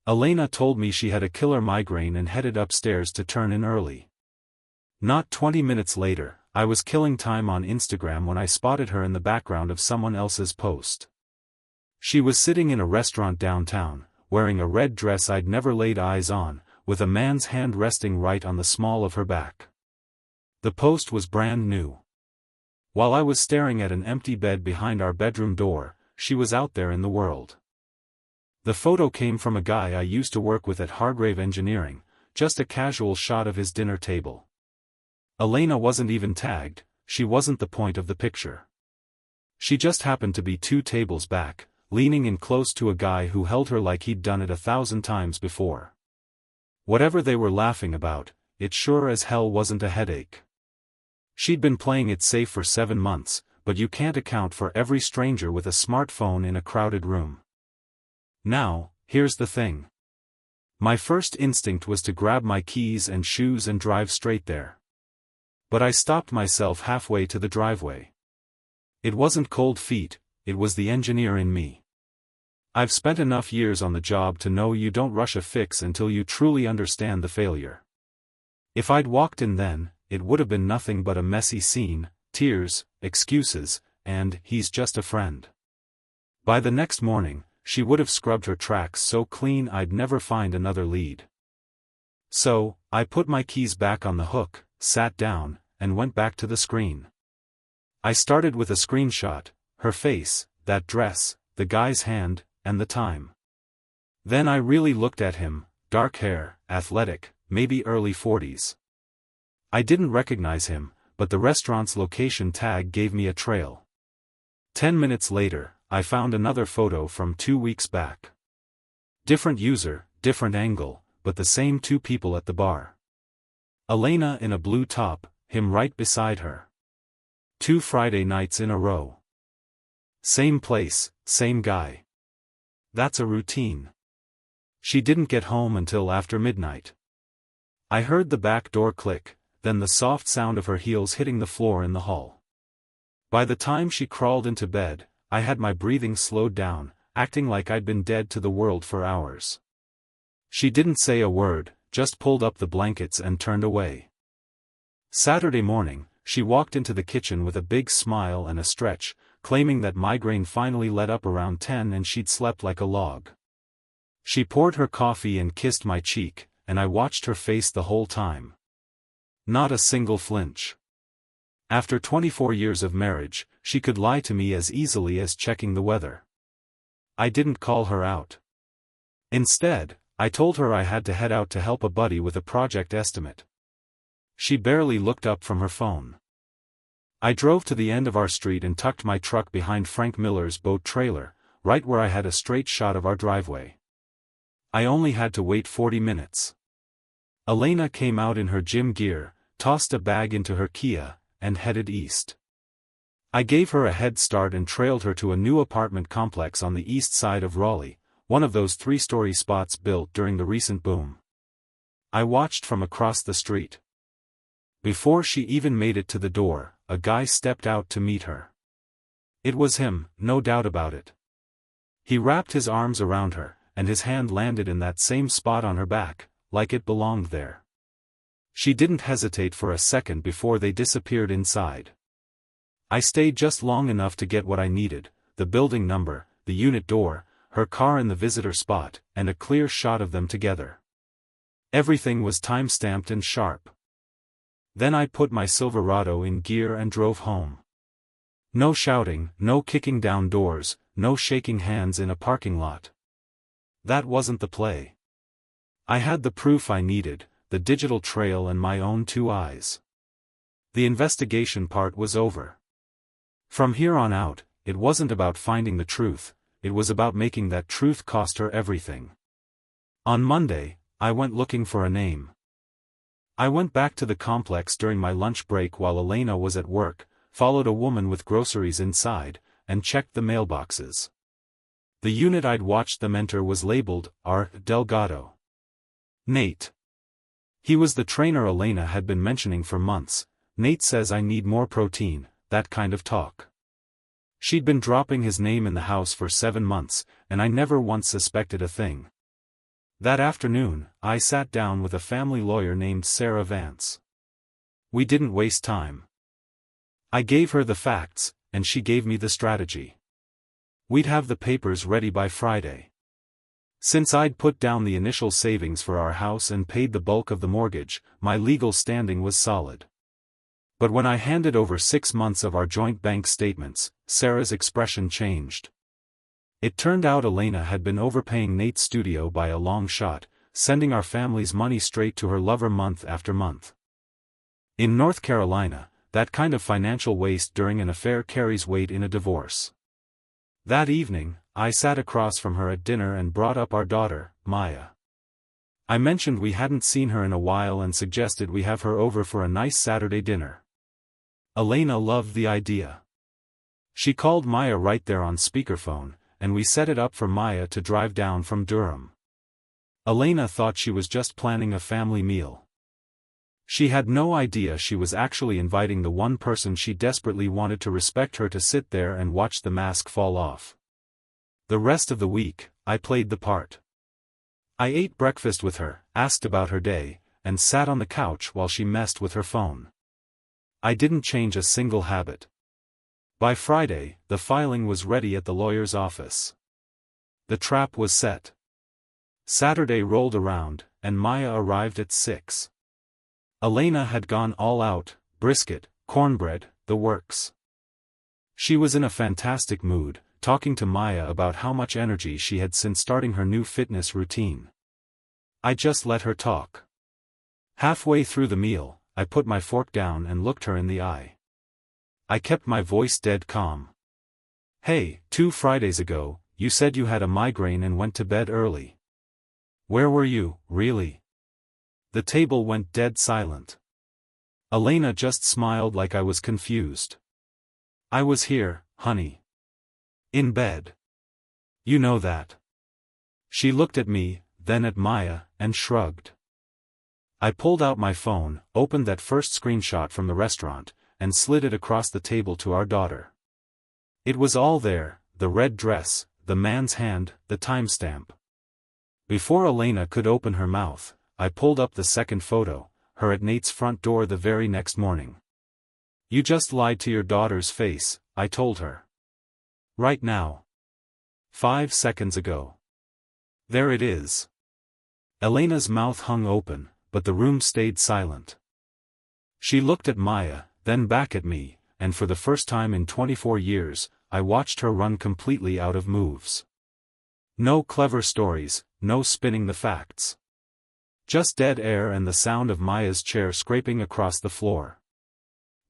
Elena told me she had a killer migraine and headed upstairs to turn in early. Not 20 minutes later, I was killing time on Instagram when I spotted her in the background of someone else's post. She was sitting in a restaurant downtown, wearing a red dress I'd never laid eyes on, with a man's hand resting right on the small of her back. The post was brand new. While I was staring at an empty bed behind our bedroom door, she was out there in the world. The photo came from a guy I used to work with at Hargrave Engineering, just a casual shot of his dinner table. Elena wasn't even tagged, she wasn't the point of the picture. She just happened to be 2 tables back, leaning in close to a guy who held her like he'd done it 1,000 times before. Whatever they were laughing about, it sure as hell wasn't a headache. She'd been playing it safe for 7 months, but you can't account for every stranger with a smartphone in a crowded room. Now, here's the thing. My first instinct was to grab my keys and shoes and drive straight there. But I stopped myself halfway to the driveway. It wasn't cold feet, it was the engineer in me. I've spent enough years on the job to know you don't rush a fix until you truly understand the failure. If I'd walked in then, it would have been nothing but a messy scene, tears, excuses, and he's just a friend. By the next morning, she would have scrubbed her tracks so clean I'd never find another lead. So, I put my keys back on the hook, sat down, and went back to the screen. I started with a screenshot, her face, that dress, the guy's hand, and the time. Then I really looked at him, dark hair, athletic, maybe early 40s. I didn't recognize him, but the restaurant's location tag gave me a trail. 10 minutes later, I found another photo from 2 weeks back. Different user, different angle, but the same 2 people at the bar. Elena in a blue top, him right beside her. 2 Friday nights in a row. Same place, same guy. That's a routine. She didn't get home until after midnight. I heard the back door click, then the soft sound of her heels hitting the floor in the hall. By the time she crawled into bed, I had my breathing slowed down, acting like I'd been dead to the world for hours. She didn't say a word, just pulled up the blankets and turned away. Saturday morning, she walked into the kitchen with a big smile and a stretch, claiming that migraine finally let up around 10 and she'd slept like a log. She poured her coffee and kissed my cheek, and I watched her face the whole time. Not a single flinch. After 24 years of marriage, she could lie to me as easily as checking the weather. I didn't call her out. Instead, I told her I had to head out to help a buddy with a project estimate. She barely looked up from her phone. I drove to the end of our street and tucked my truck behind Frank Miller's boat trailer, right where I had a straight shot of our driveway. I only had to wait 40 minutes. Elena came out in her gym gear, tossed a bag into her Kia, and headed east. I gave her a head start and trailed her to a new apartment complex on the east side of Raleigh, one of those 3-story spots built during the recent boom. I watched from across the street. Before she even made it to the door, a guy stepped out to meet her. It was him, no doubt about it. He wrapped his arms around her, and his hand landed in that same spot on her back, like it belonged there. She didn't hesitate for a second before they disappeared inside. I stayed just long enough to get what I needed, the building number, the unit door, her car in the visitor spot, and a clear shot of them together. Everything was time-stamped and sharp. Then I put my Silverado in gear and drove home. No shouting, no kicking down doors, no shaking hands in a parking lot. That wasn't the play. I had the proof I needed, the digital trail and my own 2 eyes. The investigation part was over. From here on out, it wasn't about finding the truth, it was about making that truth cost her everything. On Monday, I went looking for a name. I went back to the complex during my lunch break while Elena was at work, followed a woman with groceries inside, and checked the mailboxes. The unit I'd watched them enter was labeled, R. Delgado. Nate. He was the trainer Elena had been mentioning for months. Nate says I need more protein, that kind of talk. She'd been dropping his name in the house for 7 months, and I never once suspected a thing. That afternoon, I sat down with a family lawyer named Sarah Vance. We didn't waste time. I gave her the facts, and she gave me the strategy. We'd have the papers ready by Friday. Since I'd put down the initial savings for our house and paid the bulk of the mortgage, my legal standing was solid. But when I handed over 6 months of our joint bank statements, Sarah's expression changed. It turned out Elena had been overpaying Nate's studio by a long shot, sending our family's money straight to her lover month after month. In North Carolina, that kind of financial waste during an affair carries weight in a divorce. That evening, I sat across from her at dinner and brought up our daughter, Maya. I mentioned we hadn't seen her in a while and suggested we have her over for a nice Saturday dinner. Elena loved the idea. She called Maya right there on speakerphone, and we set it up for Maya to drive down from Durham. Elena thought she was just planning a family meal. She had no idea she was actually inviting the one person she desperately wanted to respect her to sit there and watch the mask fall off. The rest of the week, I played the part. I ate breakfast with her, asked about her day, and sat on the couch while she messed with her phone. I didn't change a single habit. By Friday, the filing was ready at the lawyer's office. The trap was set. Saturday rolled around, and Maya arrived at 6. Elena had gone all out, brisket, cornbread, the works. She was in a fantastic mood, talking to Maya about how much energy she had since starting her new fitness routine. I just let her talk. Halfway through the meal, I put my fork down and looked her in the eye. I kept my voice dead calm. "Hey, 2 Fridays ago, you said you had a migraine and went to bed early. Where were you, really?" The table went dead silent. Elena just smiled like I was confused. "I was here, honey. In bed. You know that." She looked at me, then at Maya, and shrugged. I pulled out my phone, opened that first screenshot from the restaurant, and slid it across the table to our daughter. It was all there, the red dress, the man's hand, the timestamp. Before Elena could open her mouth, I pulled up the second photo, her at Nate's front door the very next morning. "You just lied to your daughter's face," I told her. "Right now. 5 seconds ago. There it is." Elena's mouth hung open, but the room stayed silent. She looked at Maya, then back at me, and for the first time in 24 years, I watched her run completely out of moves. No clever stories, no spinning the facts. Just dead air and the sound of Maya's chair scraping across the floor.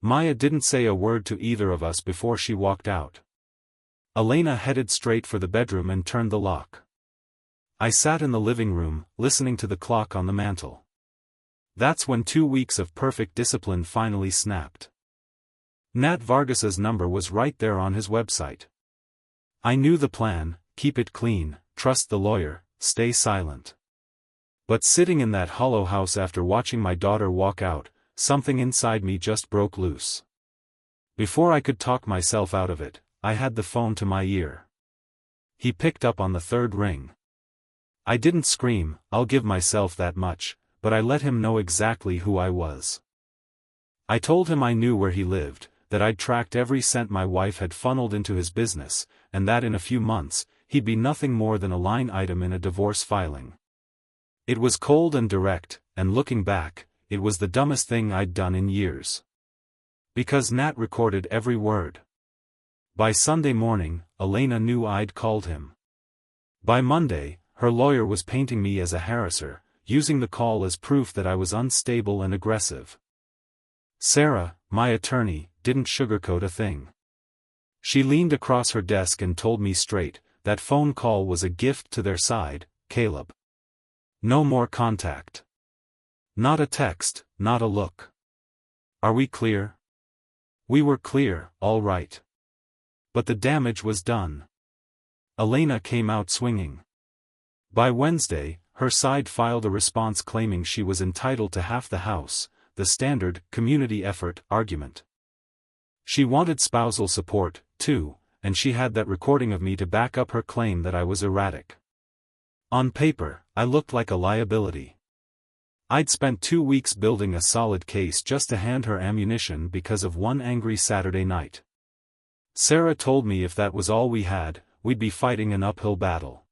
Maya didn't say a word to either of us before she walked out. Elena headed straight for the bedroom and turned the lock. I sat in the living room, listening to the clock on the mantel. That's when 2 weeks of perfect discipline finally snapped. Nat Vargas's number was right there on his website. I knew the plan: keep it clean, trust the lawyer, stay silent. But sitting in that hollow house after watching my daughter walk out, something inside me just broke loose. Before I could talk myself out of it, I had the phone to my ear. He picked up on the third ring. I didn't scream, I'll give myself that much, but I let him know exactly who I was. I told him I knew where he lived, that I'd tracked every cent my wife had funneled into his business, and that in a few months, he'd be nothing more than a line item in a divorce filing. It was cold and direct, and looking back, it was the dumbest thing I'd done in years. Because Nat recorded every word. By Sunday morning, Elena knew I'd called him. By Monday, her lawyer was painting me as a harasser, using the call as proof that I was unstable and aggressive. Sarah, my attorney, didn't sugarcoat a thing. She leaned across her desk and told me straight, that phone call was a gift to their side, Caleb. No more contact. Not a text, not a look. Are we clear? We were clear, all right. But the damage was done. Elena came out swinging. By Wednesday, her side filed a response claiming she was entitled to half the house, the standard community effort argument. She wanted spousal support, too, and she had that recording of me to back up her claim that I was erratic. On paper, I looked like a liability. I'd spent 2 weeks building a solid case just to hand her ammunition because of one angry Saturday night. Sarah told me if that was all we had, we'd be fighting an uphill battle.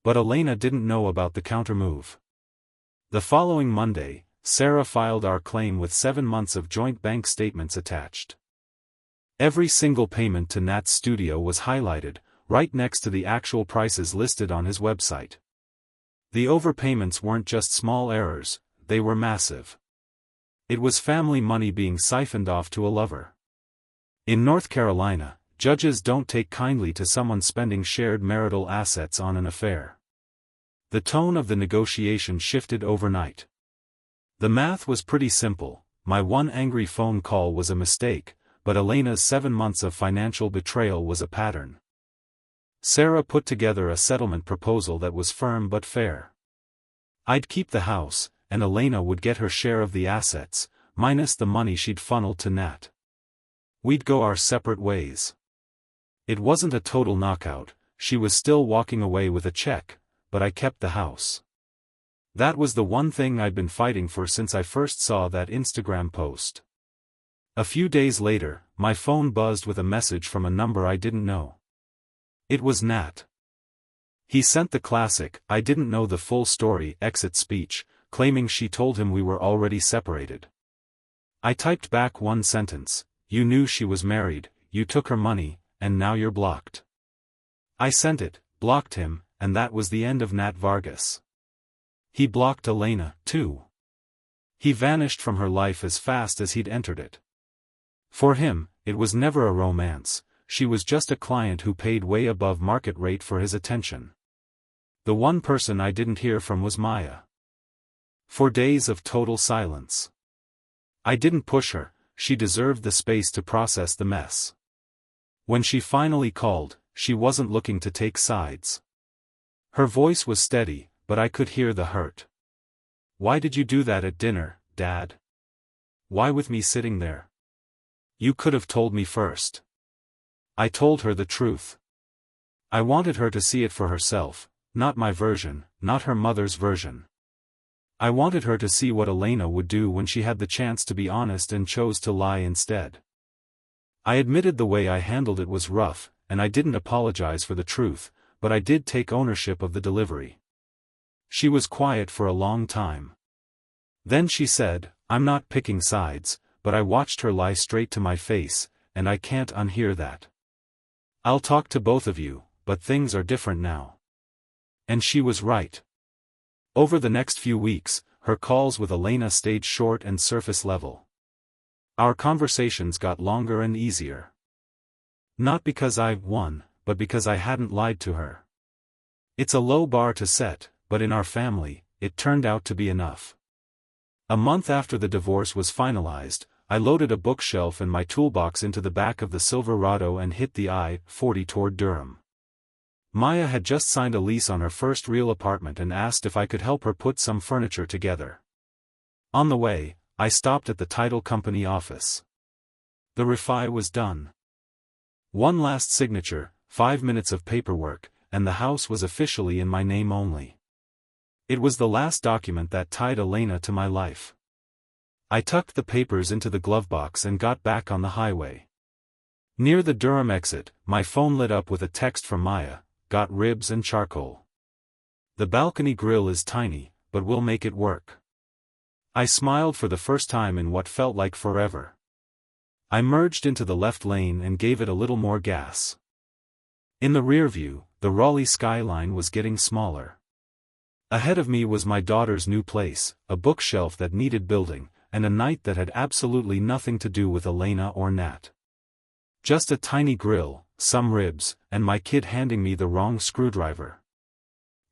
But Elena didn't know about the countermove. The following Monday, Sarah filed our claim with 7 months of joint bank statements attached. Every single payment to Nat's studio was highlighted, right next to the actual prices listed on his website. The overpayments weren't just small errors, they were massive. It was family money being siphoned off to a lover. In North Carolina, judges don't take kindly to someone spending shared marital assets on an affair. The tone of the negotiation shifted overnight. The math was pretty simple: my one angry phone call was a mistake, but Elena's 7 months of financial betrayal was a pattern. Sarah put together a settlement proposal that was firm but fair. I'd keep the house, and Elena would get her share of the assets, minus the money she'd funneled to Nat. We'd go our separate ways. It wasn't a total knockout, she was still walking away with a check, but I kept the house. That was the one thing I'd been fighting for since I first saw that Instagram post. A few days later, my phone buzzed with a message from a number I didn't know. It was Nat. He sent the classic "I didn't know the full story" exit speech, claiming she told him we were already separated. I typed back one sentence: "You knew she was married, you took her money, and now you're blocked." I sent it, blocked him, and that was the end of Nat Vargas. He blocked Elena, too. He vanished from her life as fast as he'd entered it. For him, it was never a romance. She was just a client who paid way above market rate for his attention. The one person I didn't hear from was Maya. For days of total silence. I didn't push her, she deserved the space to process the mess. When she finally called, she wasn't looking to take sides. Her voice was steady, but I could hear the hurt. "Why did you do that at dinner, Dad? Why with me sitting there? You could have told me first." I told her the truth. I wanted her to see it for herself, not my version, not her mother's version. I wanted her to see what Elena would do when she had the chance to be honest and chose to lie instead. I admitted the way I handled it was rough, and I didn't apologize for the truth, but I did take ownership of the delivery. She was quiet for a long time. Then she said, "I'm not picking sides," but I watched her lie straight to my face, and I can't unhear that. "I'll talk to both of you, but things are different now." And she was right. Over the next few weeks, her calls with Elena stayed short and surface level. Our conversations got longer and easier. Not because I won, but because I hadn't lied to her. It's a low bar to set, but in our family, it turned out to be enough. A month after the divorce was finalized, I loaded a bookshelf and my toolbox into the back of the Silverado and hit the I-40 toward Durham. Maya had just signed a lease on her first real apartment and asked if I could help her put some furniture together. On the way, I stopped at the title company office. The refi was done. One last signature, 5 minutes of paperwork, and the house was officially in my name only. It was the last document that tied Elena to my life. I tucked the papers into the glove box and got back on the highway. Near the Durham exit, my phone lit up with a text from Maya: "Got ribs and charcoal. The balcony grill is tiny, but we'll make it work." I smiled for the first time in what felt like forever. I merged into the left lane and gave it a little more gas. In the rear view, the Raleigh skyline was getting smaller. Ahead of me was my daughter's new place, a bookshelf that needed building, and a night that had absolutely nothing to do with Elena or Nat. Just a tiny grill, some ribs, and my kid handing me the wrong screwdriver.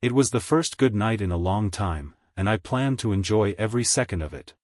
It was the first good night in a long time, and I planned to enjoy every second of it.